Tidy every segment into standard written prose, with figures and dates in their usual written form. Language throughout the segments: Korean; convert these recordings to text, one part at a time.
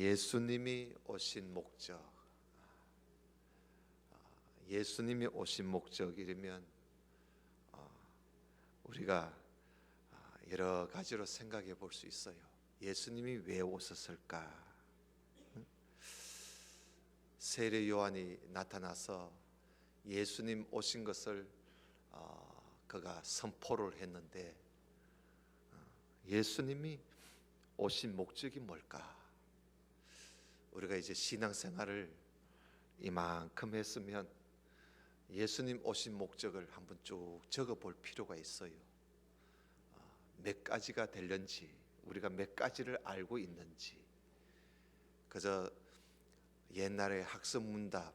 예수님이 오신 목적, 예수님이 오신 목적이라면 우리가 여러 가지로 생각해 볼 수 있어요. 예수님이 왜 오셨을까? 세례 요한이 나타나서 예수님 오신 것을 그가 선포를 했는데 예수님이 오신 목적이 뭘까? 우리가 이제 신앙생활을 이만큼 했으면 예수님 오신 목적을 한번 쭉 적어 볼 필요가 있어요. 몇 가지가 될는지, 우리가 몇 가지를 알고 있는지. 그저 옛날에 학습 문답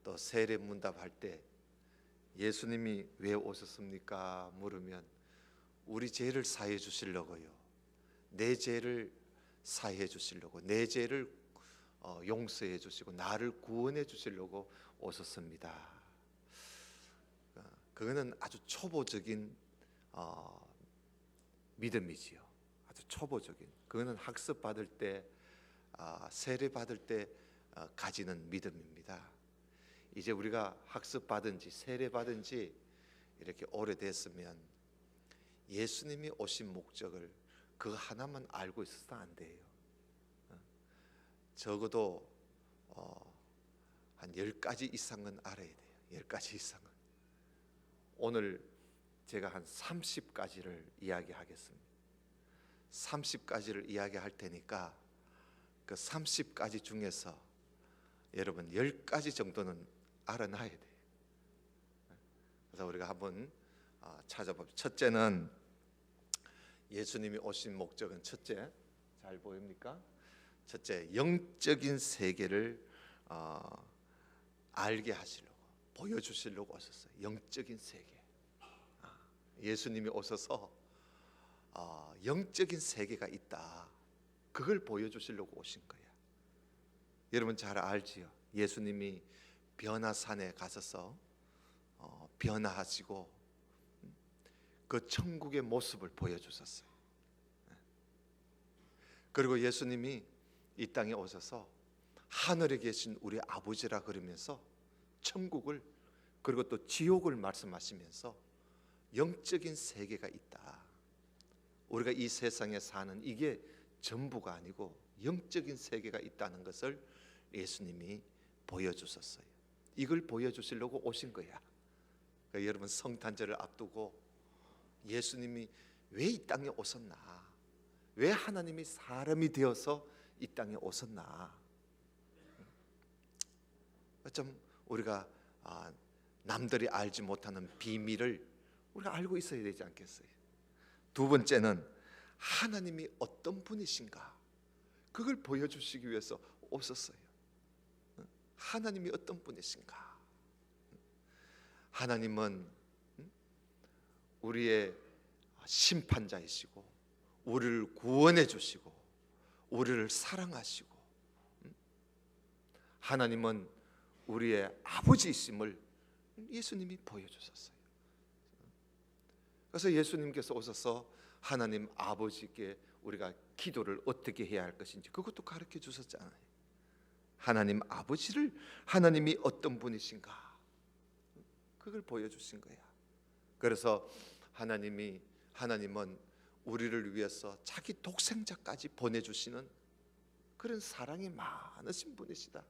또 세례 문답 할 때 예수님이 왜 오셨습니까? 물으면 우리 죄를 사해 주시려고요, 내 죄를 사해 주시려고, 내 죄를 용서해 주시고 나를 구원해 주시려고 오셨습니다. 그거는 아주 초보적인 믿음이지요. 아주 초보적인. 그거는 학습 받을 때, 세례 받을 때 가지는 믿음입니다. 이제 우리가 학습 받은 지, 세례 받은 지 이렇게 오래됐으면 예수님이 오신 목적을 그 하나만 알고 있어서 안 돼요. 적어도 한 10가지 이상은 알아야 돼요. 10가지 이상은. 오늘 제가 한 30가지를 이야기하겠습니다. 30가지를 이야기할 테니까 그 30가지 중에서 여러분 10가지 정도는 알아놔야 돼요. 그래서 우리가 한번 찾아봅시다. 첫째는, 예수님이 오신 목적은 첫째, 잘 보입니까? 첫째, 영적인 세계를 알게 하시려고, 보여주시려고 오셨어요. 영적인 세계. 예수님이 오셔서 영적인 세계가 있다, 그걸 보여주시려고 오신 거야. 여러분 잘 알지요? 예수님이 변화산에 가셔서 변화하시고 그 천국의 모습을 보여주셨어요. 그리고 예수님이 이 땅에 오셔서 하늘에 계신 우리 아버지라 그러면서 천국을, 그리고 또 지옥을 말씀하시면서 영적인 세계가 있다, 우리가 이 세상에 사는 이게 전부가 아니고 영적인 세계가 있다는 것을 예수님이 보여주셨어요. 이걸 보여주시려고 오신 거야. 그러니까 여러분, 성탄절을 앞두고 예수님이 왜 이 땅에 오셨나, 왜 하나님이 사람이 되어서 이 땅에 오셨나, 좀 우리가 남들이 알지 못하는 비밀을 우리가 알고 있어야 되지 않겠어요? 두 번째는 하나님이 어떤 분이신가, 그걸 보여주시기 위해서 오셨어요. 하나님이 어떤 분이신가. 하나님은 우리의 심판자이시고 우리를 구원해 주시고 우리를 사랑하시고, 하나님은 우리의 아버지이심을 예수님이 보여주셨어요. 그래서 예수님께서 오셔서 하나님 아버지께 우리가 기도를 어떻게 해야 할 것인지 그것도 가르쳐 주셨잖아요. 하나님 아버지를, 하나님이 어떤 분이신가, 그걸 보여주신 거야. 그래서 하나님은 우리를 위해서 자기 독생자까지 보내주시는 그런 사랑이 많으신 분이시다,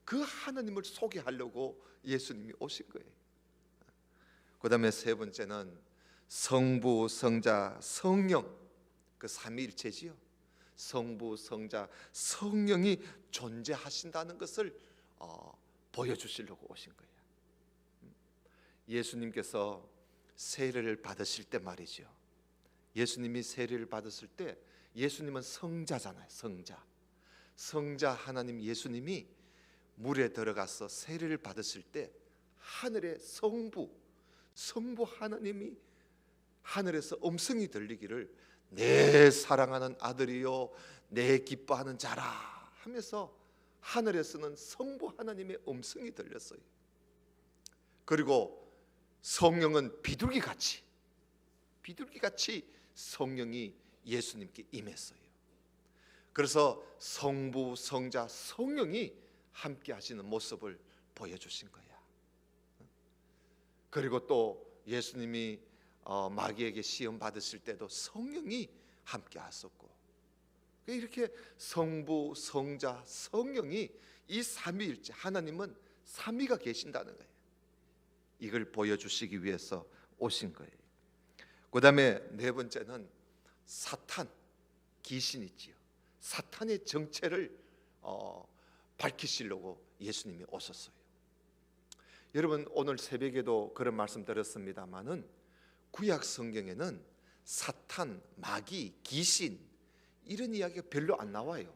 그 하나님을 소개하려고 예수님이 오신 거예요. 그 다음에 세 번째는 성부, 성자, 성령, 그 삼위일체지요. 성부, 성자, 성령이 존재하신다는 것을 보여주시려고 오신 거예요. 예수님께서 세례를 받으실 때 말이죠, 예수님이 세례를 받으실 때 예수님은 성자잖아요. 성자 하나님 예수님이 물에 들어가서 세례를 받으실 때 하늘의 성부 하나님이 하늘에서 음성이 들리기를, 내 사랑하는 아들이요 내 기뻐하는 자라 하면서 하늘에서는 성부 하나님의 음성이 들렸어요. 그리고 성령은 비둘기같이 성령이 예수님께 임했어요. 그래서 성부, 성자, 성령이 함께 하시는 모습을 보여주신 거야. 그리고 또 예수님이 마귀에게 시험 받으실 때도 성령이 함께 하셨고, 이렇게 성부, 성자, 성령이 이 삼위일체, 하나님은 삼위가 계신다는 거예요. 이걸 보여주시기 위해서 오신 거예요. 그 다음에 네 번째는 사탄, 귀신 있지요. 사탄의 정체를 밝히시려고 예수님이 오셨어요. 여러분, 오늘 새벽에도 그런 말씀 드렸습니다마는 구약 성경에는 사탄, 마귀, 귀신 이런 이야기가 별로 안 나와요.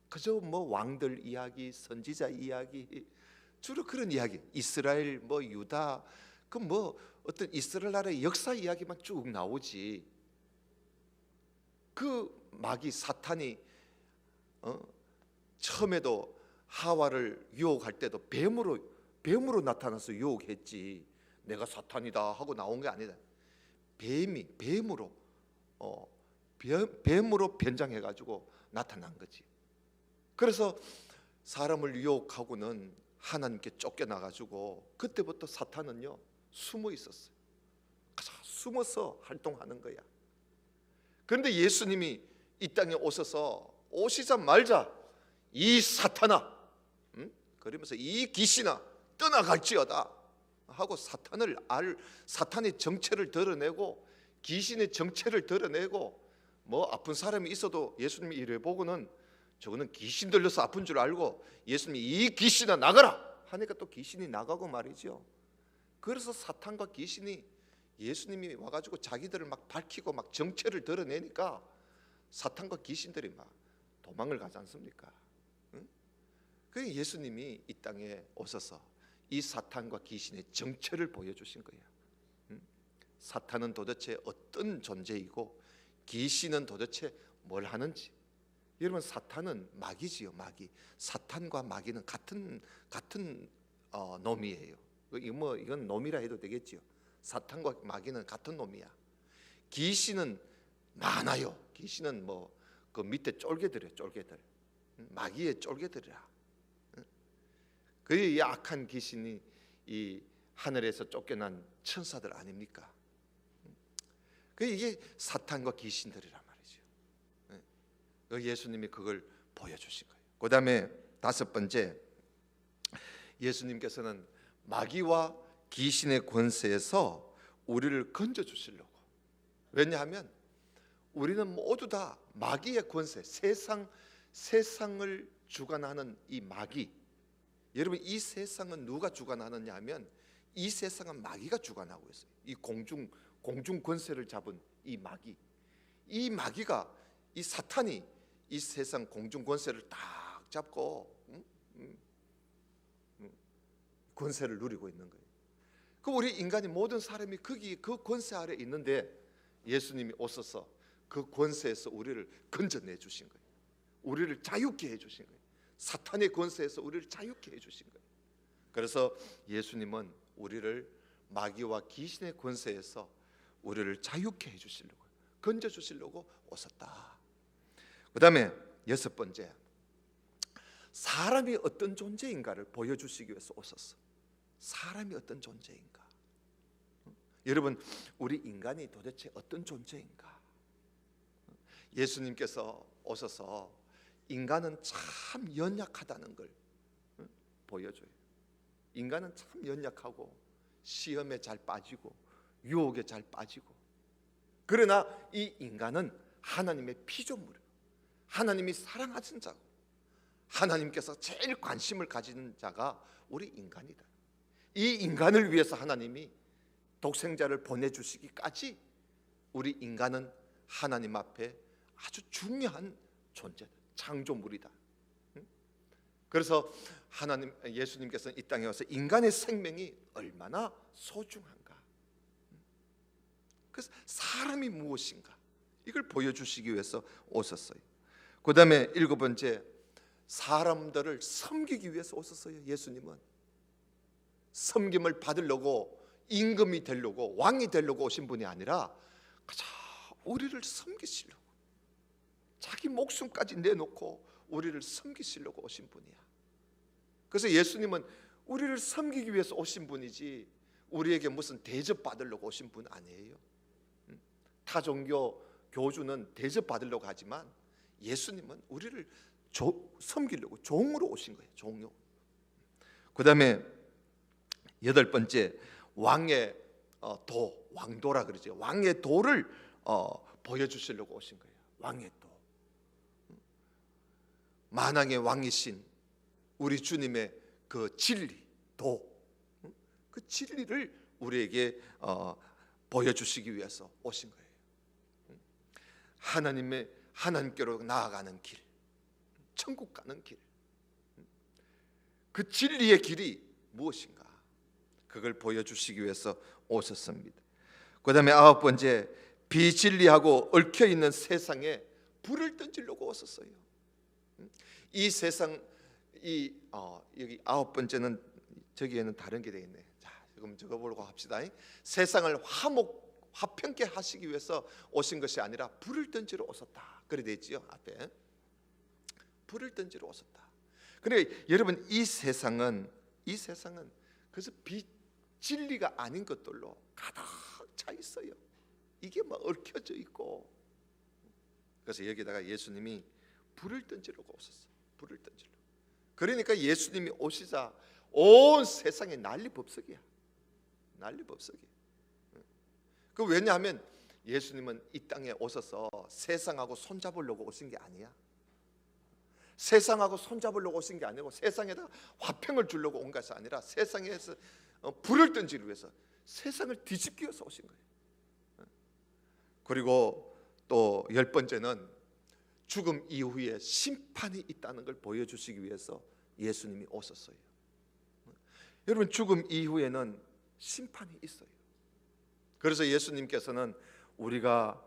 그저 뭐 왕들 이야기, 선지자 이야기, 주로 그런 이야기, 이스라엘, 뭐 유다, 그 뭐 어떤 이스라엘 나라의 역사 이야기만 쭉 나오지. 그 마귀 사탄이 처음에도 하와를 유혹할 때도 뱀으로 나타나서 유혹했지. 내가 사탄이다 하고 나온 게 아니다. 뱀으로 변장해 가지고 나타난 거지. 그래서 사람을 유혹하고는 하나님께 쫓겨나 가지고 그때부터 사탄은요 숨어 있었어요. 숨어서 활동하는 거야. 그런데 예수님이 이 땅에 오시자마자 이 사탄아, 그러면서 이 귀신아 떠나갈지어다 하고 사탄의 정체를 드러내고 귀신의 정체를 드러내고, 뭐 아픈 사람이 있어도 예수님이 이래 보고는 저거는 귀신 들려서 아픈 줄 알고 예수님이 이 귀신아 나가라 하니까 또 귀신이 나가고 말이죠. 그래서 사탄과 귀신이 예수님이 와가지고 자기들을 막 밝히고 막 정체를 드러내니까 사탄과 귀신들이 막 도망을 가지 않습니까? 그 예수님이 이 땅에 오셔서 이 사탄과 귀신의 정체를 보여주신 거야. 사탄은 도대체 어떤 존재이고 귀신은 도대체 뭘 하는지. 여러분, 사탄은 마귀지요, 마귀. 사탄과 마귀는 같은 놈이에요. 이건 놈이라 해도 되겠지요. 사탄과 마귀는 같은 놈이야. 귀신은 많아요. 귀신은 뭐 그 밑에 쫄개들이에요, 쫄개들. 마귀의 쫄개들이라. 그 악한 귀신이 이 하늘에서 쫓겨난 천사들 아닙니까? 이게 사탄과 귀신들이란 말이죠. 예수님이 그걸 보여주신 거예요. 그 다음에 다섯 번째, 예수님께서는 마귀와 귀신의 권세에서 우리를 건져주시려고. 왜냐하면 우리는 모두 다 마귀의 권세, 세상을 주관하는 이 마귀. 여러분, 이 세상은 누가 주관하느냐 하면 이 세상은 마귀가 주관하고 있어요. 이 공중 권세를 잡은 이 마귀. 이 마귀가, 이 사탄이 이 세상 공중 권세를 딱 잡고 권세를 누리고 있는 거예요. 그 우리 인간이 모든 사람이 그 권세 아래 있는데 예수님이 오셔서 그 권세에서 우리를 건져내 주신 거예요. 우리를 자유케 해 주신 거예요. 사탄의 권세에서 우리를 자유케 해 주신 거예요. 그래서 예수님은 우리를 마귀와 귀신의 권세에서 우리를 자유케 해 주시려고, 건져 주시려고 오셨다. 그 다음에 여섯 번째, 사람이 어떤 존재인가를 보여주시기 위해서 오셨어. 사람이 어떤 존재인가. 여러분, 우리 인간이 도대체 어떤 존재인가. 예수님께서 오셔서 인간은 참 연약하다는 걸 보여줘요. 인간은 참 연약하고 시험에 잘 빠지고 유혹에 잘 빠지고, 그러나 이 인간은 하나님의 피조물이에요. 하나님이 사랑하신 자고 하나님께서 제일 관심을 가지는 자가 우리 인간이다. 이 인간을 위해서 하나님이 독생자를 보내주시기까지 우리 인간은 하나님 앞에 아주 중요한 존재다. 창조물이다. 그래서 예수님께서는 이 땅에 와서 인간의 생명이 얼마나 소중한가, 그래서 사람이 무엇인가 이걸 보여주시기 위해서 오셨어요. 그 다음에 일곱 번째, 사람들을 섬기기 위해서 오셨어요. 예수님은 섬김을 받으려고, 임금이 되려고, 왕이 되려고 오신 분이 아니라 그저 우리를 섬기시려고, 자기 목숨까지 내놓고 우리를 섬기시려고 오신 분이야. 그래서 예수님은 우리를 섬기기 위해서 오신 분이지 우리에게 무슨 대접 받으려고 오신 분 아니에요. 타 종교 교주는 대접 받으려고 하지만 예수님은 우리를 섬기려고 종으로 오신 거예요. 종로. 그 다음에 8번째, 왕의 도, 왕도라 그러죠. 왕의 도를 보여주시려고 오신 거예요. 왕의 도. 만왕의 왕이신 우리 주님의 그 진리, 도, 그 진리를 우리에게 보여주시기 위해서 오신 거예요. 하나님께로 나아가는 길, 천국 가는 길, 그 진리의 길이 무엇인가? 그걸 보여주시기 위해서 오셨습니다. 그 다음에 9번째, 비진리하고 얽혀있는 세상에 불을 던지려고 오셨어요. 이 세상, 여기 9번째는 저기에는 다른 게 되겠네. 자, 지금 저거 보고 합시다. 세상을 화평케 하시기 위해서 오신 것이 아니라 불을 던지러 오셨다. 그래 되지요 앞에. 불을 던지러 오셨다. 근데 여러분, 이 세상은 그래서 진리가 아닌 것들로 가득 차 있어요. 이게 막 얽혀져 있고. 그래서 여기다가 예수님이 불을 던지려고 오셨어요. 불을 던지려고. 그러니까 예수님이 오시자 온 세상에 난리법석이야. 난리법석이야. 그 왜냐하면 예수님은 이 땅에 오셔서 세상하고 손잡으려고 오신 게 아니야. 세상하고 손잡으려고 오신 게 아니고 세상에다 화평을 주려고 온 것이 아니라 세상에서 불을 던지기 위해서 세상을 뒤집기 위해서 오신 거예요. 그리고 또 10번째는 죽음 이후에 심판이 있다는 걸 보여주시기 위해서 예수님이 오셨어요. 여러분, 죽음 이후에는 심판이 있어요. 그래서 예수님께서는 우리가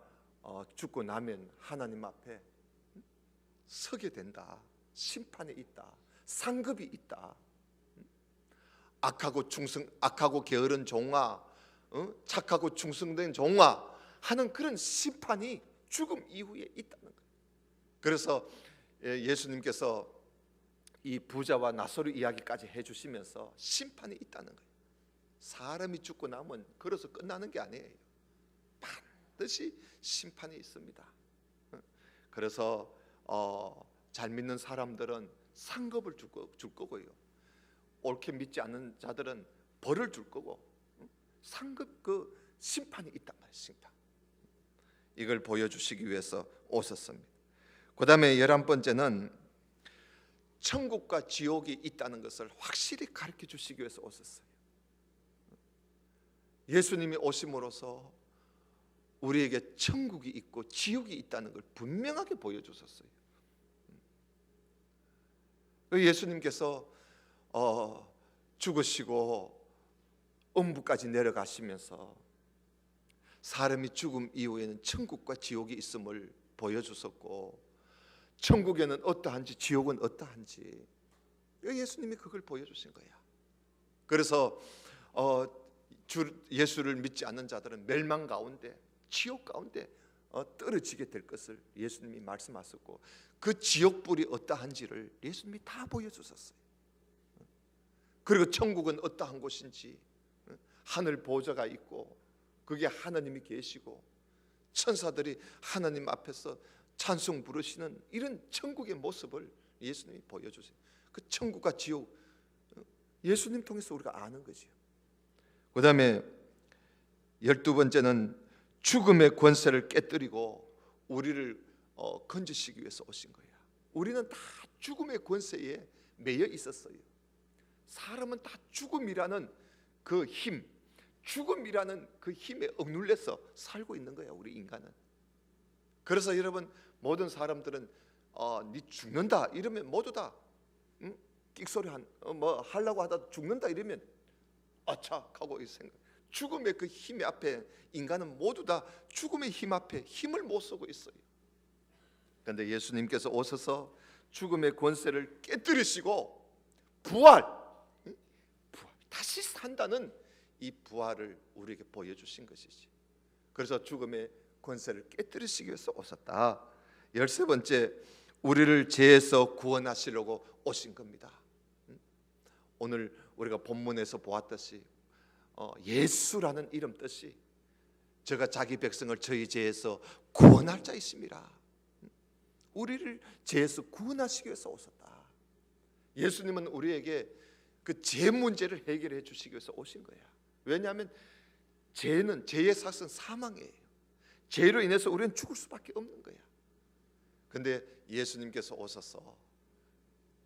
죽고 나면 하나님 앞에 서게 된다. 심판이 있다. 상급이 있다. 악하고 게으른 종아, 착하고 충성된 종아 하는 그런 심판이 죽음 이후에 있다는 거예요. 그래서 예수님께서 이 부자와 나사로 이야기까지 해주시면서 심판이 있다는 거예요. 사람이 죽고 나면 그래서 끝나는 게 아니에요. 반드시 심판이 있습니다. 그래서 잘 믿는 사람들은 상급을 줄 거고요. 옳게 믿지 않는 자들은 벌을 줄 거고, 상급 그 심판이 있단 말이에요. 심판. 이걸 보여주시기 위해서 오셨습니다. 그 다음에 11번째는 천국과 지옥이 있다는 것을 확실히 가르쳐 주시기 위해서 오셨어요. 예수님이 오심으로써 우리에게 천국이 있고 지옥이 있다는 걸 분명하게 보여주셨어요. 예수님께서 죽으시고 음부까지 내려가시면서 사람이 죽음 이후에는 천국과 지옥이 있음을 보여주셨고, 천국에는 어떠한지 지옥은 어떠한지 예수님이 그걸 보여주신 거야. 그래서 예수를 믿지 않는 자들은 멸망 가운데, 지옥 가운데 떨어지게 될 것을 예수님이 말씀하셨고, 그 지옥불이 어떠한지를 예수님이 다 보여주셨어요. 그리고 천국은 어떠한 곳인지, 하늘 보좌가 있고 거기에 하나님이 계시고 천사들이 하나님 앞에서 찬송 부르시는 이런 천국의 모습을 예수님이 보여주세요. 그 천국과 지옥, 예수님 통해서 우리가 아는 거죠. 그 다음에 12번째는 죽음의 권세를 깨뜨리고 우리를 건지시기 위해서 오신 거야. 우리는 다 죽음의 권세에 매여 있었어요. 사람은 다 죽음이라는 그 힘, 죽음이라는 그 힘에 억눌려서 살고 있는 거야, 우리 인간은. 그래서 여러분, 모든 사람들은 니 죽는다 이러면 모두 다 끽소리 뭐 하려고 하다 죽는다 이러면 아차 하고 생각. 죽음의 그 힘 앞에 인간은 모두 다 죽음의 힘 앞에 힘을 못 쓰고 있어요. 그런데 예수님께서 오셔서 죽음의 권세를 깨뜨리시고 부활, 다시 산다는 이 부활을 우리에게 보여주신 것이지. 그래서 죽음의 권세를 깨뜨리시기 위해서 오셨다. 13번째, 우리를 죄에서 구원하시려고 오신 겁니다. 오늘 우리가 본문에서 보았듯이 예수라는 이름 뜻이 저가 자기 백성을 저희 죄에서 구원할 자이심이라. 우리를 죄에서 구원하시기 위해서 오셨다. 예수님은 우리에게 그 죄 문제를 해결해 주시기 위해서 오신 거야. 왜냐하면 죄의 삭은 사망이에요. 죄로 인해서 우리는 죽을 수밖에 없는 거야. 근데 예수님께서 오셔서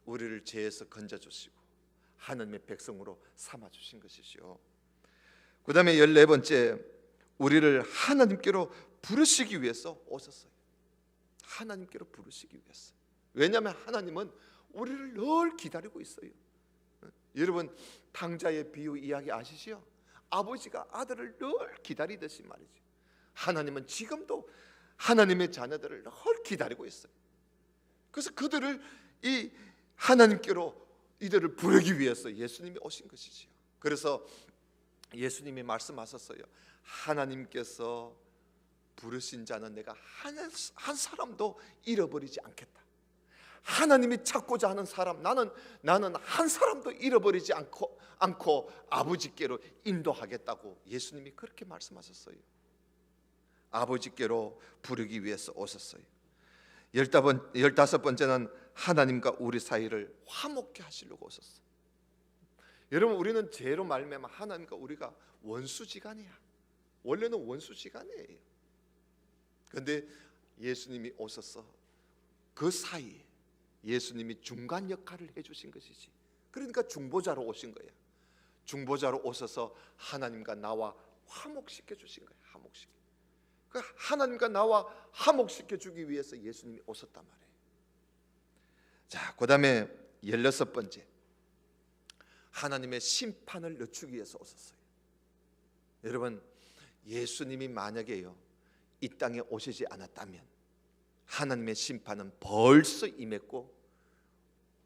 우리를 죄에서 건져주시고 하나님의 백성으로 삼아주신 것이죠. 그 다음에 14번째, 우리를 하나님께로 부르시기 위해서 오셨어요. 하나님께로 부르시기 위해서. 왜냐하면 하나님은 우리를 늘 기다리고 있어요. 여러분, 탕자의 비유 이야기 아시죠? 아버지가 아들을 늘 기다리듯이 말이죠. 하나님은 지금도 하나님의 자녀들을 늘 기다리고 있어요. 그래서 그들을 이 하나님께로 이들을 부르기 위해서 예수님이 오신 것이지요. 그래서 예수님이 말씀하셨어요. 하나님께서 부르신 자는 내가 한 사람도 잃어버리지 않겠다. 하나님이 찾고자 하는 사람, 나는 한 사람도 잃어버리지 않고 아버지께로 인도하겠다고 예수님이 그렇게 말씀하셨어요. 아버지께로 부르기 위해서 오셨어요. 15번째는 하나님과 우리 사이를 화목케 하시려고 오셨어요. 여러분, 우리는 죄로 말미암아 하나님과 우리가 원수지간이야. 원래는 원수지간이에요. 그런데 예수님이 오셔서 그 사이에 예수님이 중간 역할을 해주신 것이지. 그러니까 중보자로 오신 거예요. 중보자로 오셔서 하나님과 나와 화목시켜 주신 거예요. 화목시켜. 그 하나님과 나와 화목시켜 주기 위해서 예수님이 오셨단 말이에요. 자, 그 다음에 16번째, 하나님의 심판을 늦추기 위해서 오셨어요. 여러분, 예수님이 만약에요 이 땅에 오시지 않았다면 하나님의 심판은 벌써 임했고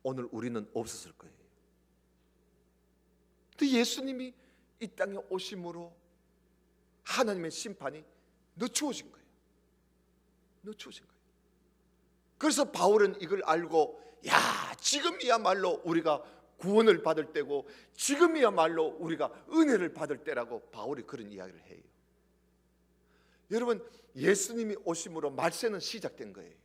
오늘 우리는 없었을 거예요. 근데 예수님이 이 땅에 오심으로 하나님의 심판이 늦추어진 거예요. 늦추어진 거예요. 그래서 바울은 이걸 알고, 야, 지금이야말로 우리가 구원을 받을 때고 지금이야말로 우리가 은혜를 받을 때라고 바울이 그런 이야기를 해요. 여러분, 예수님이 오심으로 말세는 시작된 거예요.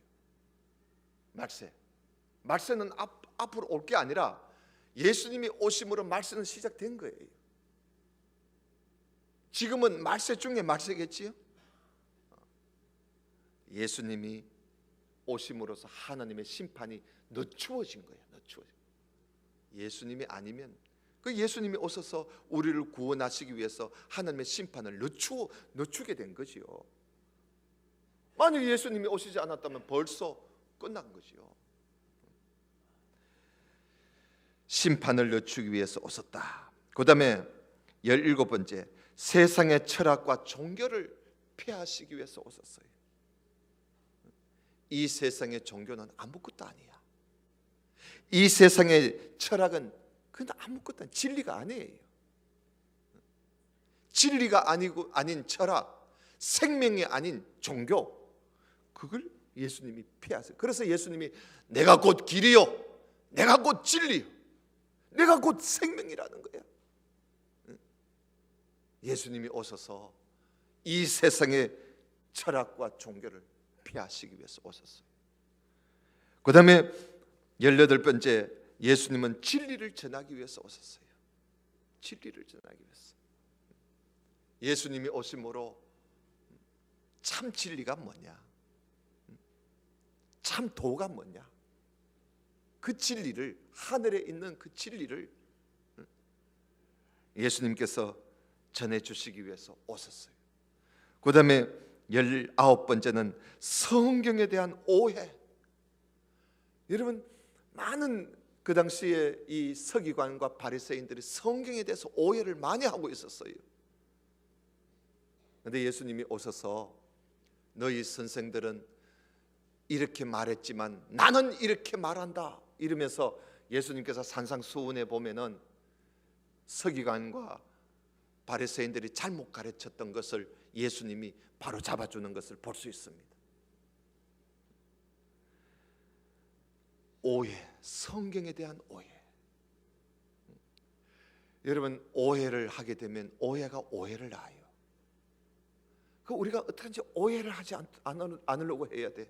말세는 앞으로 올 게 아니라 예수님이 오심으로 말세는 시작된 거예요. 지금은 말세 중에 말세겠지요. 예수님이 오심으로써 하나님의 심판이 늦추어진 거예요. 예수님이 아니면, 그 예수님이 오셔서 우리를 구원하시기 위해서 하나님의 심판을 늦추게 된 거지요. 만약 예수님이 오시지 않았다면 벌써 끝난 거지요. 심판을 늦추기 위해서 오셨다. 그 다음에 17번째, 세상의 철학과 종교를 폐하시기 위해서 오셨어요. 이 세상의 종교는 아무것도 아니야. 이 세상의 철학은 그건 아무것도 아니야. 진리가 아니에요. 진리가 아닌 철학, 생명이 아닌 종교, 그걸 예수님이 폐하세요. 그래서 예수님이 내가 곧 길이요, 내가 곧 진리요, 내가 곧 생명이라는 거야. 예수님이 오셔서 이 세상의 철학과 종교를 피하시기 위해서 오셨어요. 그 다음에 18번째, 예수님은 진리를 전하기 위해서 오셨어요. 진리를 전하기 위해서. 예수님이 오심으로 참 진리가 뭐냐, 참 도가 뭐냐, 그 진리를, 하늘에 있는 그 진리를 예수님께서 전해주시기 위해서 오셨어요. 그 다음에 19번째는 성경에 대한 오해. 여러분, 많은 그 당시에 이 서기관과 바리새인들이 성경에 대해서 오해를 많이 하고 있었어요. 그런데 예수님이 오셔서 너희 선생들은 이렇게 말했지만 나는 이렇게 말한다 이러면서 예수님께서 산상수훈에 보면은 서기관과 바리새인들이 잘못 가르쳤던 것을 예수님이 바로 잡아주는 것을 볼 수 있습니다. 오해, 성경에 대한 오해. 여러분, 오해를 하게 되면 오해가 오해를 낳아요. 그 우리가 어떻게든지 오해를 하지 않으려고 해야 돼.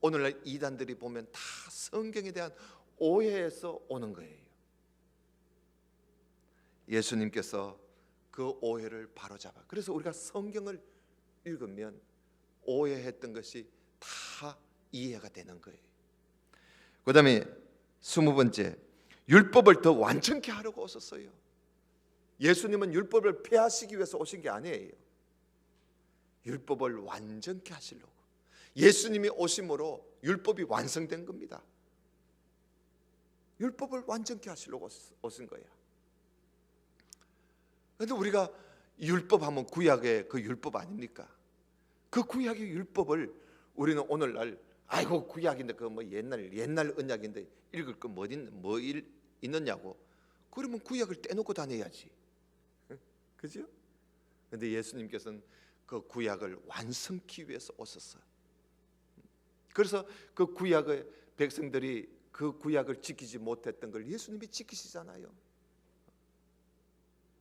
오늘날 이단들이 보면 다 성경에 대한 오해에서 오는 거예요. 예수님께서 그 오해를 바로잡아. 그래서 우리가 성경을 읽으면 오해했던 것이 다 이해가 되는 거예요. 그 다음에 20번째, 율법을 더 완전케 하려고 오셨어요. 예수님은 율법을 폐하시기 위해서 오신 게 아니에요. 율법을 완전케 하시려고. 예수님이 오심으로 율법이 완성된 겁니다. 율법을 완전케 하시려고 오신 거야. 그런데 우리가 율법 하면 구약의 그 율법 아닙니까? 그 구약의 율법을 우리는 오늘날 아이고 구약인데 그 뭐 옛날 언약인데 읽을 거 뭐 있느냐고. 그러면 구약을 떼놓고 다녀야지. 그죠? 그런데 예수님께서는 그 구약을 완성케 위해서 오셨어요. 그래서 그 구약의 백성들이 그 구약을 지키지 못했던 걸 예수님이 지키시잖아요.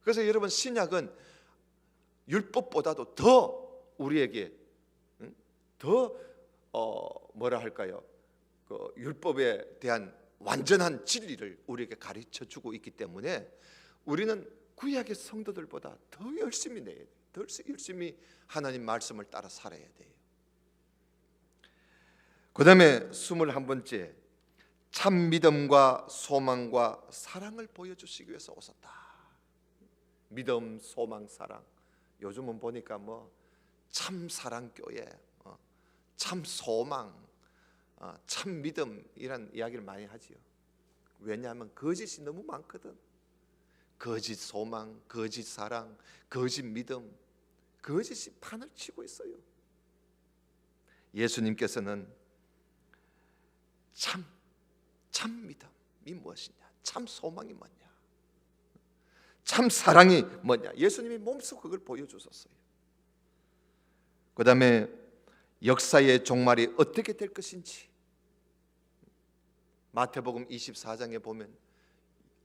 그래서 여러분, 신약은 율법보다도 더 우리에게 더 뭐라 할까요? 그 율법에 대한 완전한 진리를 우리에게 가르쳐 주고 있기 때문에 우리는 구약의 성도들보다 더 열심히 내야 돼요. 더 열심히 하나님 말씀을 따라 살아야 돼요. 그 다음에 21번째, 참 믿음과 소망과 사랑을 보여주시기 위해서 오셨다. 믿음, 소망, 사랑. 요즘은 보니까 뭐 참 사랑교회, 참 소망, 참 믿음 이런 이야기를 많이 하지요. 왜냐하면 거짓이 너무 많거든. 거짓 소망, 거짓 사랑, 거짓 믿음, 거짓이 판을 치고 있어요. 예수님께서는 참 믿음이 무엇이냐, 참 소망이 뭐냐, 참 사랑이 뭐냐, 예수님이 몸소 그걸 보여주셨어요. 그 다음에 역사의 종말이 어떻게 될 것인지, 마태복음 24장에 보면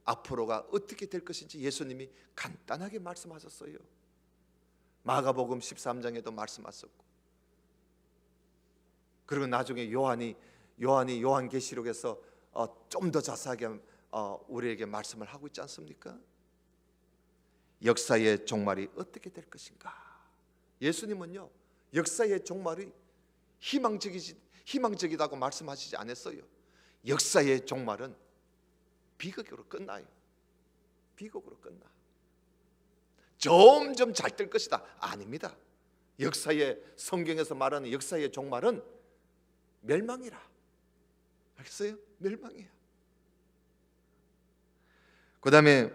앞으로가 어떻게 될 것인지 예수님이 간단하게 말씀하셨어요. 마가복음 13장에도 말씀하셨고, 그리고 나중에 요한이 요한계시록에서 좀 더 자세하게 우리에게 말씀을 하고 있지 않습니까? 역사의 종말이 어떻게 될 것인가. 예수님은요, 역사의 종말이 희망적이다고 말씀하시지 않았어요. 역사의 종말은 비극으로 끝나요. 비극으로 끝나. 점점 잘 될 것이다. 아닙니다. 역사의, 성경에서 말하는 역사의 종말은 멸망이라. 알겠어요? 멸망이야. 그 다음에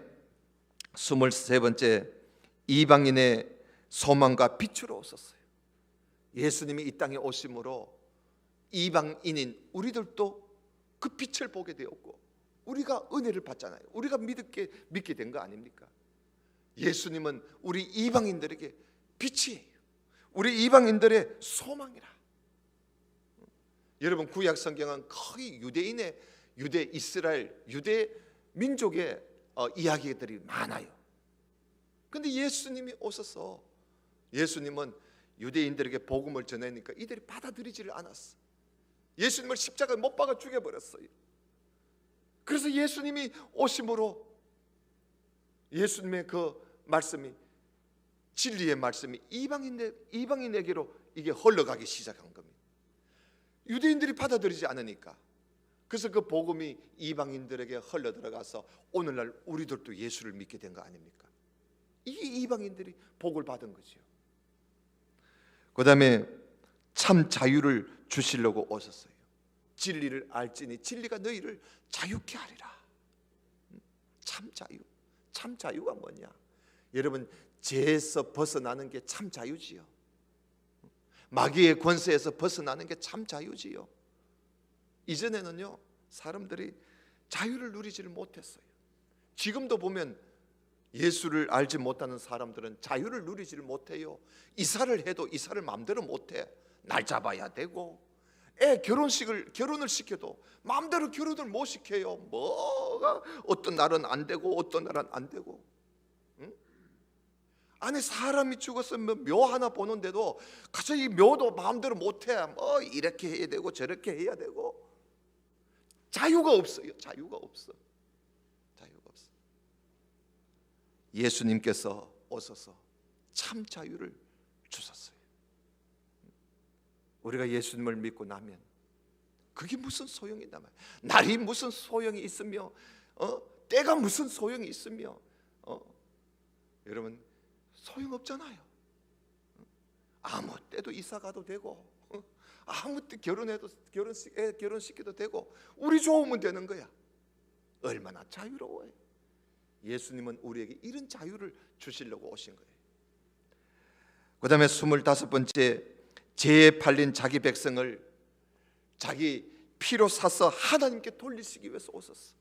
23번째, 이방인의 소망과 빛으로 오셨어요. 예수님이 이 땅에 오심으로 이방인인 우리들도 그 빛을 보게 되었고, 우리가 은혜를 받잖아요. 우리가 믿게 된 거 아닙니까? 예수님은 우리 이방인들에게 빛이에요. 우리 이방인들의 소망이라. 여러분, 구약 성경은 거의 유대 이스라엘, 유대 민족의 이야기들이 많아요. 근데 예수님이 오셔서, 예수님은 유대인들에게 복음을 전하니까 이들이 받아들이지를 않았어. 예수님을 십자가에 못 박아 죽여버렸어요. 그래서 예수님이 오심으로 예수님의 그 말씀이, 진리의 말씀이 이방인에게로 이게 흘러가기 시작한 겁니다. 유대인들이 받아들이지 않으니까. 그래서 그 복음이 이방인들에게 흘러들어가서 오늘날 우리들도 예수를 믿게 된 거 아닙니까? 이게 이방인들이 복을 받은 거죠. 그 다음에 참 자유를 주시려고 오셨어요. 진리를 알지니 진리가 너희를 자유케 하리라. 참 자유. 참 자유가 뭐냐? 여러분, 죄에서 벗어나는 게 참 자유지요. 마귀의 권세에서 벗어나는 게 참 자유지요. 이전에는요, 사람들이 자유를 누리지를 못했어요. 지금도 보면 예수를 알지 못하는 사람들은 자유를 누리지를 못해요. 이사를 해도 이사를 마음대로 못해. 날 잡아야 되고, 결혼을 시켜도 마음대로 결혼을 못 시켜요. 뭐가 어떤 날은 안 되고 어떤 날은 안 되고. 안에 사람이 죽었으면 묘 하나 보는데도 가서 이 묘도 마음대로 못해. 뭐 이렇게 해야 되고 저렇게 해야 되고. 자유가 없어요. 자유가 없어. 예수님께서 오셔서 참 자유를 주셨어요. 우리가 예수님을 믿고 나면 그게 무슨 소용이 있단 말이에요. 날이 무슨 소용이 있으며 때가 무슨 소용이 있으며 여러분 소용없잖아요. 아무 때도 이사 가도 되고 아무 때 결혼해도 결혼시켜도 되고 우리 좋으면 되는 거야. 얼마나 자유로워요. 예수님은 우리에게 이런 자유를 주시려고 오신 거예요. 그 다음에 25번째, 죄에 팔린 자기 백성을 자기 피로 사서 하나님께 돌리시기 위해서 오셨어.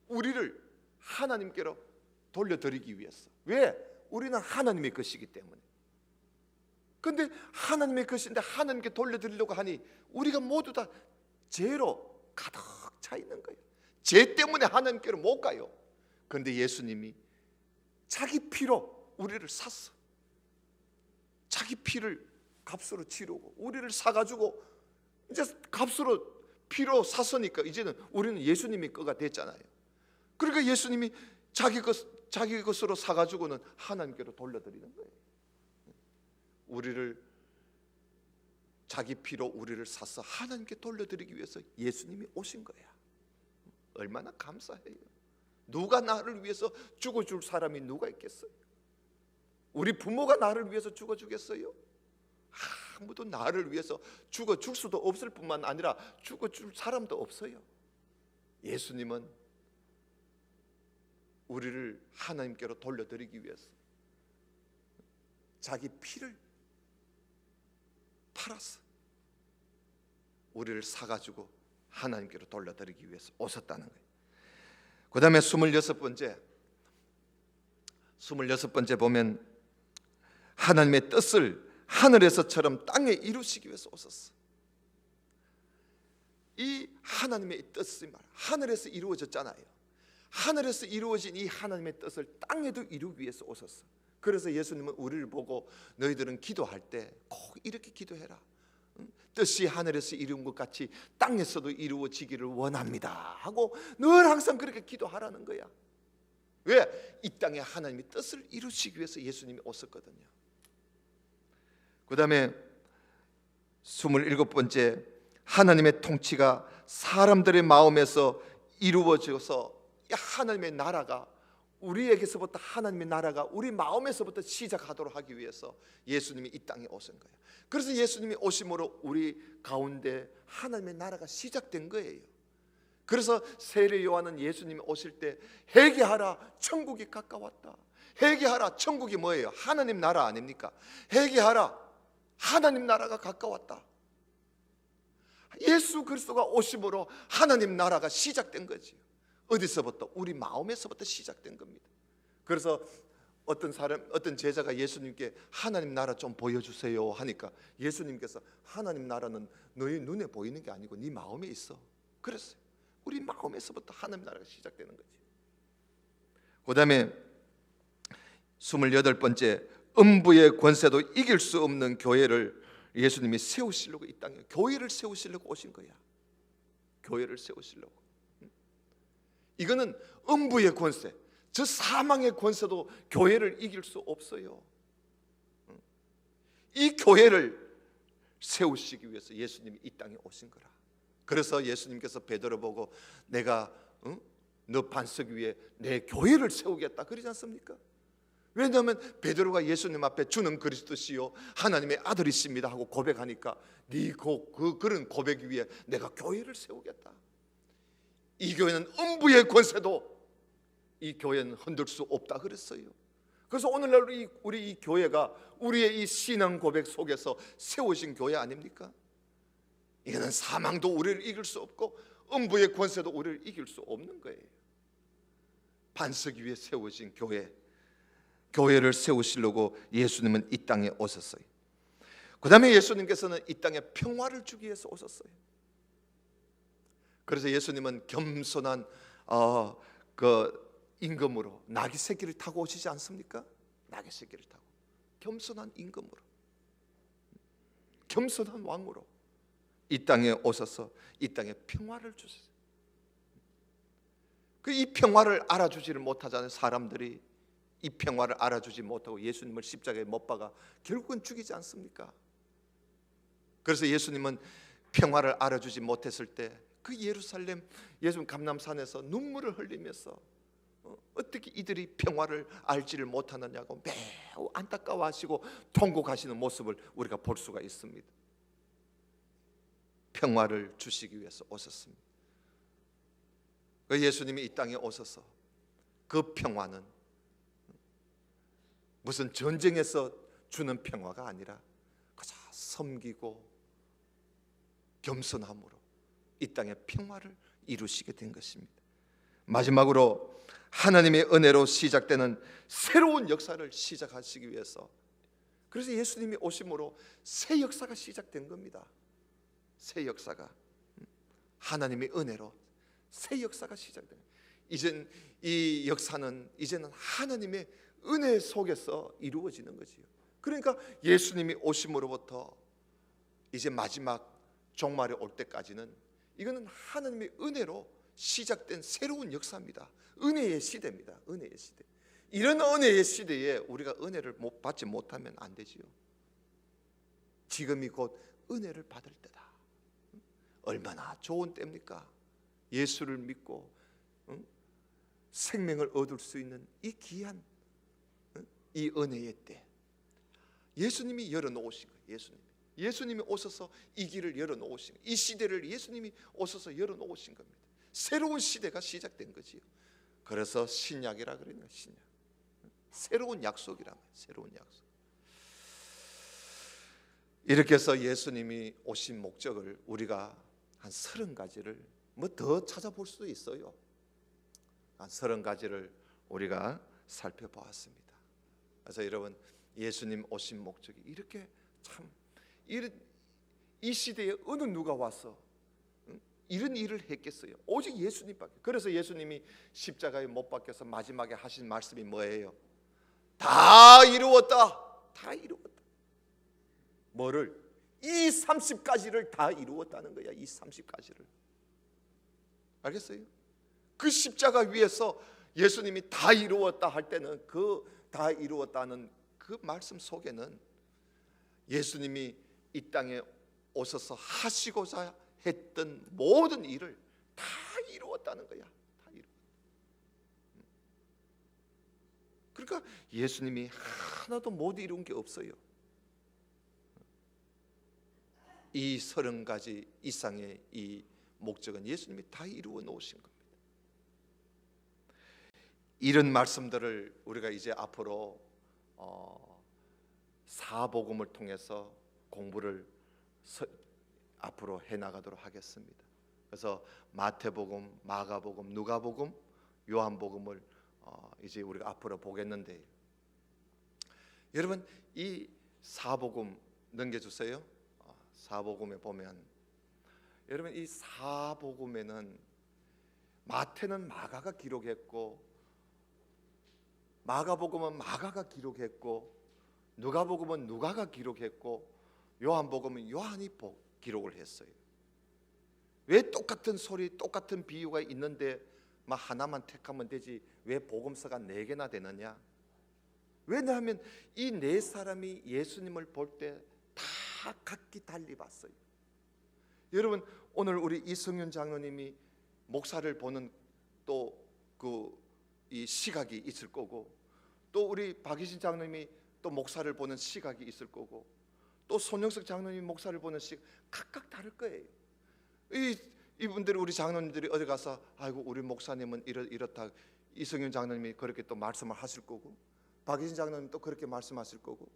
우리를 하나님께로 돌려드리기 위해서. 왜? 우리는 하나님의 것이기 때문에. 그런데 하나님의 것인데 하나님께 돌려드리려고 하니 우리가 모두 다 죄로 가득 차 있는 거예요. 죄 때문에 하나님께로 못 가요. 그런데 예수님이 자기 피로 우리를 샀어. 자기 피를 값으로 치르고 우리를 사가지고 이제 값으로 피로 샀으니까 이제는 우리는 예수님의 거가 됐잖아요. 그러니까 예수님이 자기 것으로 사가지고는 하나님께로 돌려드리는 거예요. 우리를 자기 피로 우리를 사서 하나님께 돌려드리기 위해서 예수님이 오신 거야. 얼마나 감사해요. 누가 나를 위해서 죽어줄 사람이 누가 있겠어요? 우리 부모가 나를 위해서 죽어주겠어요? 아무도 나를 위해서 죽어줄 수도 없을 뿐만 아니라 죽어줄 사람도 없어요. 예수님은 우리를 하나님께로 돌려드리기 위해서 자기 피를 팔았어. 우리를 사가지고 하나님께로 돌려드리기 위해서 오셨다는 거예요. 그 다음에 26번째 보면 하나님의 뜻을 하늘에서처럼 땅에 이루시기 위해서 오셨어. 이 하나님의 뜻이 하늘에서 이루어졌잖아요. 하늘에서 이루어진 이 하나님의 뜻을 땅에도 이루기 위해서 오셨어. 그래서 예수님은 우리를 보고 너희들은 기도할 때 꼭 이렇게 기도해라. 뜻이 하늘에서 이룬 것 같이 땅에서도 이루어지기를 원합니다 하고 늘 항상 그렇게 기도하라는 거야. 왜? 이 땅에 하나님의 뜻을 이루시기 위해서 예수님이 오셨거든요. 그 다음에 27번째, 하나님의 통치가 사람들의 마음에서 이루어져서 하나님의 나라가 우리에게서부터 하나님의 나라가 우리 마음에서부터 시작하도록 하기 위해서 예수님이 이 땅에 오신 거예요. 그래서 예수님이 오심으로 우리 가운데 하나님의 나라가 시작된 거예요. 그래서 세례 요한은 예수님이 오실 때 회개하라, 천국이 가까웠다. 회개하라, 천국이 뭐예요? 하나님 나라 아닙니까? 회개하라, 하나님 나라가 가까웠다. 예수 그리스도가 오심으로 하나님 나라가 시작된 거지. 어디서부터? 우리 마음에서부터 시작된 겁니다. 그래서 어떤 제자가 예수님께 하나님 나라 좀 보여주세요 하니까 예수님께서 하나님 나라는 너희 눈에 보이는 게 아니고 네 마음에 있어. 그랬어요. 우리 마음에서부터 하나님 나라가 시작되는 거지. 그 다음에 28번째, 음부의 권세도 이길 수 없는 교회를 예수님이 세우시려고 이 땅에 교회를 세우시려고 오신 거야. 교회를 세우시려고. 이거는 음부의 권세, 저 사망의 권세도 교회를 이길 수 없어요. 이 교회를 세우시기 위해서 예수님이 이 땅에 오신 거라. 그래서 예수님께서 베드로 보고 내가 너 반석 위에 내 교회를 세우겠다 그러지 않습니까? 왜냐하면 베드로가 예수님 앞에 주는 그리스도시요 하나님의 아들이십니다 하고 고백하니까 그런 고백 위에 내가 교회를 세우겠다. 이 교회는 음부의 권세도 이 교회는 흔들 수 없다 그랬어요. 그래서 오늘날 우리 이 교회가 우리의 이 신앙 고백 속에서 세우신 교회 아닙니까? 이거는 사망도 우리를 이길 수 없고 음부의 권세도 우리를 이길 수 없는 거예요. 반석 위에 세워진 교회를 세우시려고 예수님은 이 땅에 오셨어요. 그 다음에 예수님께서는 이 땅에 평화를 주기 위해서 오셨어요. 그래서 예수님은 겸손한 그 임금으로 나귀 새끼를 타고 오시지 않습니까? 나귀 새끼를 타고 겸손한 임금으로, 겸손한 왕으로 이 땅에 오셔서 이 땅에 평화를 주셨어요. 그 이 평화를 알아주지를 못하잖아요. 사람들이 이 평화를 알아주지 못하고 예수님을 십자가에 못 박아 결국은 죽이지 않습니까? 그래서 예수님은 평화를 알아주지 못했을 때 그 예루살렘 예수님 감람산에서 눈물을 흘리면서 어떻게 이들이 평화를 알지를 못하느냐고 매우 안타까워하시고 통곡하시는 모습을 우리가 볼 수가 있습니다. 평화를 주시기 위해서 오셨습니다. 예수님이 이 땅에 오셔서 그 평화는 무슨 전쟁에서 주는 평화가 아니라 그저 섬기고 겸손함으로 이 땅에 평화를 이루시게 된 것입니다. 마지막으로 하나님의 은혜로 시작되는 새로운 역사를 시작하시기 위해서, 그래서 예수님이 오심으로 새 역사가 시작된 겁니다. 새 역사가, 하나님의 은혜로 새 역사가 시작된, 이젠 이 역사는 이제는 하나님의 은혜 속에서 이루어지는 거지요. 그러니까 예수님이 오심으로부터 이제 마지막 종말에 올 때까지는 이거는 하나님의 은혜로 시작된 새로운 역사입니다. 은혜의 시대입니다. 은혜의 시대. 이런 은혜의 시대에 우리가 은혜를 받지 못하면 안 되지요. 지금이 곧 은혜를 받을 때다. 얼마나 좋은 때입니까? 예수를 믿고 생명을 얻을 수 있는 이 귀한 이 은혜의 때, 예수님이 열어놓으신 거예요. 예수님이 오셔서 이 길을 열어놓으신 거예요. 이 시대를 예수님이 오셔서 열어놓으신 겁니다. 새로운 시대가 시작된 거지요. 그래서 신약이라 그러는 거예요. 신약, 새로운 약속이라면 새로운 약속. 이렇게 해서 예수님이 오신 목적을 우리가 한 30가지를 뭐 더 찾아볼 수도 있어요. 한 30가지를 우리가 살펴보았습니다. 그래서 여러분, 예수님 오신 목적이 이렇게 참 이 시대에 어느 누가 와서 이런 일을 했겠어요? 오직 예수님밖에. 그래서 예수님이 십자가에 못 박혀서 마지막에 하신 말씀이 뭐예요? 다 이루었다. 다 이루었다. 뭐를? 이 30가지를 다 이루었다는 거야. 이 30가지를. 알겠어요? 그 십자가 위에서 예수님이 다 이루었다 할 때는 그 다 이루었다는 그 말씀 속에는 예수님이 이 땅에 오셔서 하시고자 했던 모든 일을 다 이루었다는 거야. 다 이루었다. 그러니까 예수님이 하나도 못 이룬 게 없어요. 이 30가지 이상의 이 목적은 예수님이 다 이루어 놓으신 겁니다. 이런 말씀들을 우리가 이제 앞으로 사복음을 통해서 공부를 앞으로 해나가도록 하겠습니다. 그래서 마태복음, 마가복음, 누가복음, 요한복음을 이제 우리가 앞으로 보겠는데, 여러분 이 사복음 넘겨주세요. 사복음에 보면 여러분 이 사복음에는 마태는 마가가 기록했고, 마가복음은 마가가 기록했고, 누가복음은 누가가 기록했고, 요한복음은 요한이 기록을 했어요. 왜 똑같은 소리, 똑같은 비유가 있는데 하나만 택하면 되지 왜 복음서가 4개나 되느냐? 왜냐하면 이 4사람이 예수님을 볼 때 다 각기 달리 봤어요. 여러분 오늘 우리 이성윤 장로님이 목사를 보는 또 이 시각이 있을 거고, 또 우리 박희신 장로님이 또 목사를 보는 시각이 있을 거고, 또 손영석 장로님 목사를 보는 시각 각각 다를 거예요. 이분들 우리 장로님들이 어디 가서 아이고 우리 목사님은 이렇다, 이성윤 장로님이 그렇게 또 말씀을 하실 거고, 박희신 장로님 또 그렇게 말씀하실 거고,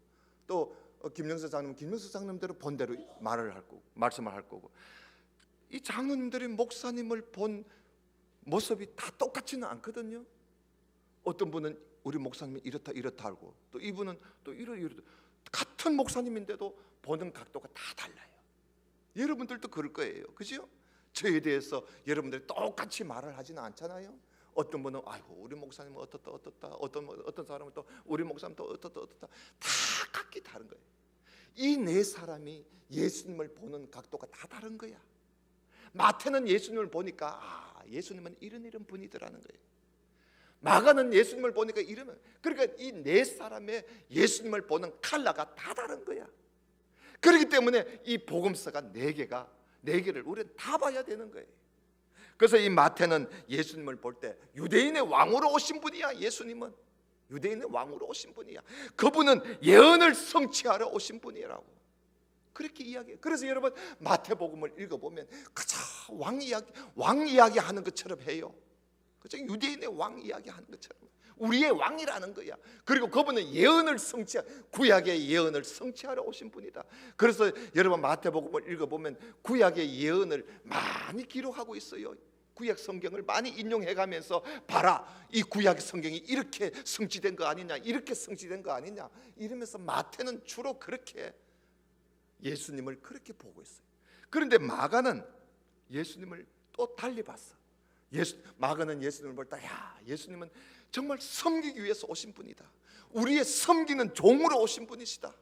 또 김영석 장로님 김영석 장로님대로 본대로 말을 할 거고 말씀을 할 거고, 이 장로님들이 목사님을 본 모습이 다 똑같지는 않거든요. 어떤 분은 우리 목사님이 이렇다 하고, 또 이분은 또 이렇다 같은 목사님인데도 보는 각도가 다 달라요. 여러분들도 그럴 거예요, 그죠? 저에 대해서 여러분들이 똑같이 말을 하지는 않잖아요. 어떤 분은 아이고 우리 목사님은 어떻다 어떤 사람은 또 우리 목사님 또 어떻다 다 각기 다른 거예요. 이 네 사람이 예수님을 보는 각도가 다 다른 거야. 마태는 예수님을 보니까 예수님은 이런 분이더라는 거예요. 마가는 예수님을 보니까 이러면, 그러니까 이 네 사람의 예수님을 보는 칼라가 다 다른 거야. 그렇기 때문에 이 복음서가 네 개를 우리는 다 봐야 되는 거예요. 그래서 이 마태는 예수님을 볼 때 유대인의 왕으로 오신 분이야. 예수님은 유대인의 왕으로 오신 분이야. 그분은 예언을 성취하러 오신 분이라고 그렇게 이야기해요. 그래서 여러분 마태복음을 읽어보면 그저 왕 이야기 하는 것처럼 해요. 그죠? 유대인의 왕 이야기하는 것처럼 우리의 왕이라는 거야. 그리고 그분은 구약의 예언을 성취하러 오신 분이다. 그래서 여러분 마태복음을 읽어보면 구약의 예언을 많이 기록하고 있어요. 구약 성경을 많이 인용해가면서 봐라, 이 구약 성경이 이렇게 성취된 거 아니냐, 이렇게 성취된 거 아니냐 이러면서 마태는 주로 그렇게 예수님을 그렇게 보고 있어요. 그런데 마가는 예수님을 또 달리 봤어. 마가는 예수님을 볼 때 예수님은 정말 섬기기 위해서 오신 분이다. 우리의 섬기는 종으로 오신 분이시다.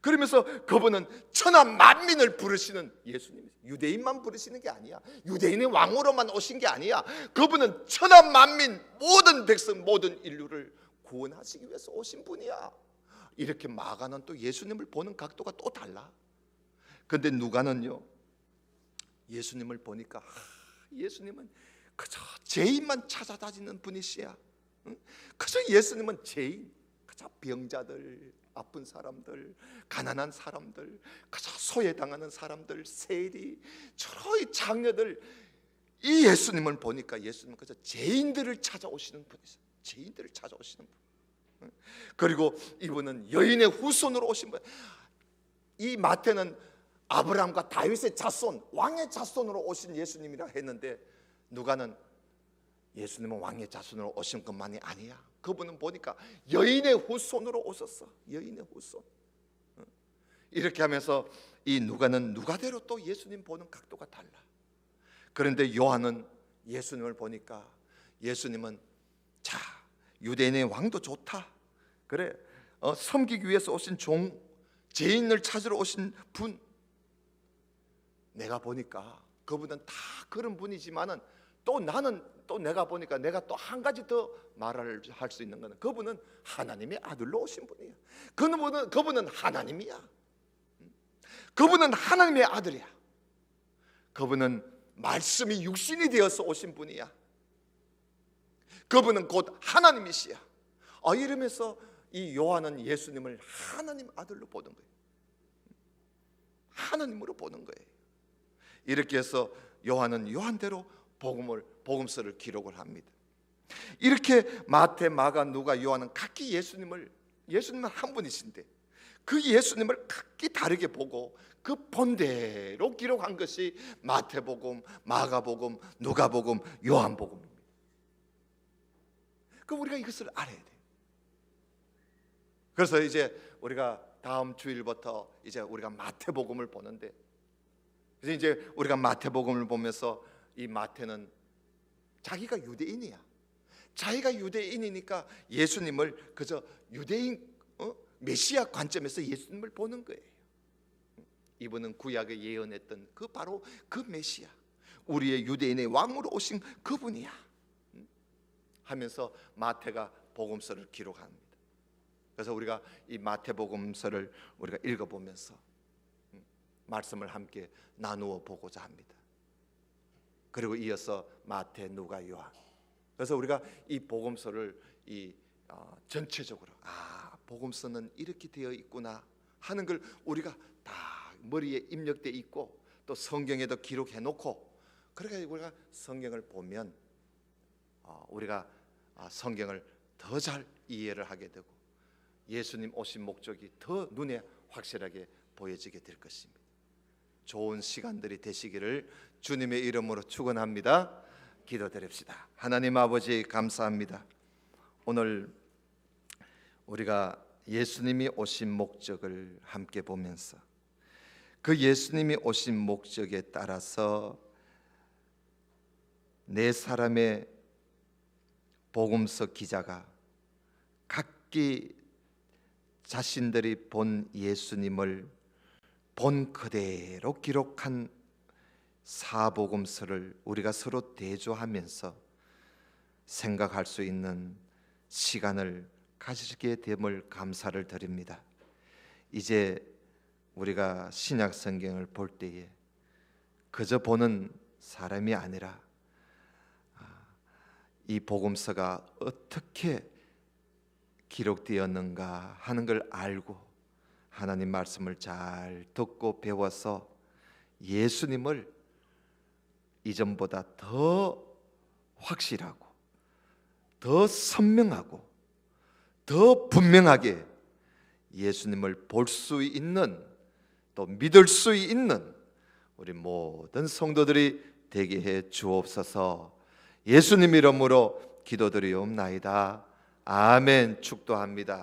그러면서 그분은 천하 만민을 부르시는 예수님, 유대인만 부르시는 게 아니야. 유대인의 왕으로만 오신 게 아니야. 그분은 천하 만민, 모든 백성, 모든 인류를 구원하시기 위해서 오신 분이야. 이렇게 마가는 또 예수님을 보는 각도가 또 달라. 그런데 누가는요, 예수님을 보니까 예수님은 그저 죄인만 찾아다니는 분이시야. 그저 예수님은 죄인, 그저 병자들, 아픈 사람들, 가난한 사람들, 그저 소외당하는 사람들, 세리, 저런 장녀들, 이 예수님을 보니까 예수님은 그저 죄인들을 찾아오시는 분이세요. 죄인들을 찾아오시는 분. 그리고 이분은 여인의 후손으로 오신 분. 이 마태는 아브라함과 다윗의 자손, 왕의 자손으로 오신 예수님이라 했는데 누가는 예수님은 왕의 자손으로 오신 것만이 아니야. 그분은 보니까 여인의 후손으로 오셨어. 여인의 후손. 이렇게 하면서 이 누가는 누가대로 또 예수님 보는 각도가 달라. 그런데 요한은 예수님을 보니까 예수님은 자, 유대인의 왕도 좋다. 그래, 섬기기 위해서 오신 종, 죄인을 찾으러 오신 분. 내가 보니까 그분은 다 그런 분이지만은 또 나는 또 내가 보니까 내가 또 한 가지 더 말을 할 수 있는 것은 그분은 하나님의 아들로 오신 분이야. 그분은 하나님이야. 그분은 하나님의 아들이야. 그분은 말씀이 육신이 되어서 오신 분이야. 그분은 곧 하나님이시야. 이러면서 이 요한은 예수님을 하나님 아들로 보는 거예요. 하나님으로 보는 거예요. 이렇게 해서 요한은 요한대로 복음서를 기록을 합니다. 이렇게 마태, 마가, 누가, 요한은 각기 예수님은 한 분이신데 그 예수님을 각기 다르게 보고 그 본대로 기록한 것이 마태복음, 마가복음, 누가복음, 요한복음입니다. 그럼 우리가 이것을 알아야 돼요. 그래서 이제 우리가 다음 주일부터 이제 우리가 마태복음을 보는데, 그래서 이제 우리가 마태복음을 보면서 이 마태는 자기가 유대인이야. 자기가 유대인이니까 예수님을 그저 유대인 메시아 관점에서 예수님을 보는 거예요. 이분은 구약에 예언했던 바로 그 메시아, 우리의 유대인의 왕으로 오신 그분이야 하면서 마태가 복음서를 기록합니다. 그래서 우리가 이 마태복음서를 우리가 읽어보면서 말씀을 함께 나누어 보고자 합니다. 그리고 이어서 마태, 누가, 요한. 그래서 우리가 이 복음서를 전체적으로 복음서는 이렇게 되어 있구나 하는 걸 우리가 다 머리에 입력돼 있고 또 성경에도 기록해 놓고, 그러니까 우리가 성경을 보면 우리가 성경을 더 잘 이해를 하게 되고 예수님 오신 목적이 더 눈에 확실하게 보여지게 될 것입니다. 좋은 시간들이 되시기를 주님의 이름으로 축원합니다. 기도드립시다. 하나님 아버지 감사합니다. 오늘 우리가 예수님이 오신 목적을 함께 보면서 그 예수님이 오신 목적에 따라서 네 사람의 복음서 기자가 각기 자신들이 본 예수님을 본 그대로 기록한 사복음서를 우리가 서로 대조하면서 생각할 수 있는 시간을 가지게 됨을 감사를 드립니다. 이제 우리가 신약 성경을 볼 때에 그저 보는 사람이 아니라 이 복음서가 어떻게 기록되었는가 하는 걸 알고 하나님 말씀을 잘 듣고 배워서 예수님을 이전보다 더 확실하고 더 선명하고 더 분명하게 예수님을 볼 수 있는, 또 믿을 수 있는 우리 모든 성도들이 되게 해 주옵소서. 예수님 이름으로 기도드리옵나이다. 아멘. 축도합니다.